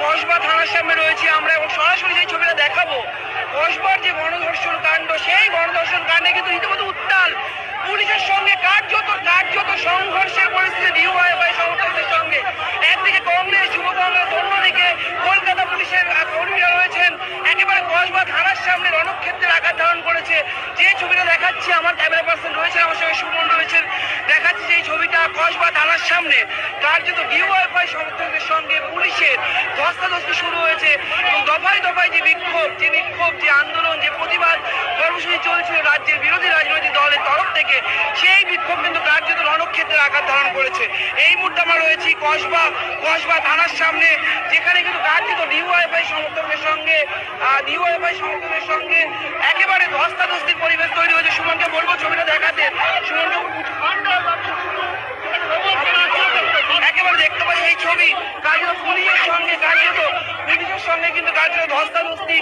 কসবা থানার সামনে রয়েছি আমরা এবং সরাসরি যে ছবিটা দেখাবো কসবার যে গণধর্ষণ কাণ্ড, সেই গণধর্ষণ কাণ্ডে কিন্তু রীতিমতো উত্তাল পুলিশের সঙ্গে কার্যত সংঘর্ষের পরিস্থিতি ডিওয়াইএফআই সমর্থকদের সঙ্গে। একদিকে কংগ্রেস, যুব কংগ্রেস, অন্যদিকে কলকাতা পুলিশের কর্মীরা রয়েছেন একেবারে কসবা থানার সামনে রণক্ষেত্রের আকার ধারণ করেছে। যে ছবিটা দেখাচ্ছি, আমার ক্যামেরা পার্সন রয়েছেন আমার সঙ্গে সুমন রয়েছেন, দেখাচ্ছি যে ছবিটা কসবা থানার সামনে কার্যত ডিওয়াইএফআই সমর্থকদের সঙ্গে পুলিশের ধস্তাধস্তি শুরু হয়েছে এবং দফায় দফায় যে বিক্ষোভ, যে আন্দোলন, যে প্রতিবাদ কর্মসূচি চলছিল রাজ্যের বিরোধী রাজনৈতিক দলের তরফ থেকে, সেই বিক্ষোভ কিন্তু কার্যত রণক্ষেত্রের আকার ধারণ করেছে। এই মুহূর্তে আমরা রয়েছি কসবা থানার সামনে, যেখানে কিন্তু কার্যত ডিওয়াইএফআই সমর্থকদের সঙ্গে একেবারে ধস্তাধস্তির পরিবেশ তৈরি হয়েছে। সুমনকে বলবো ছবিটা দেখাতে। সুমনকে একেবারে দেখতে পাই এই ছবি, পুলিশের সঙ্গে কিন্তু কার্যত ধস্তাধস্তি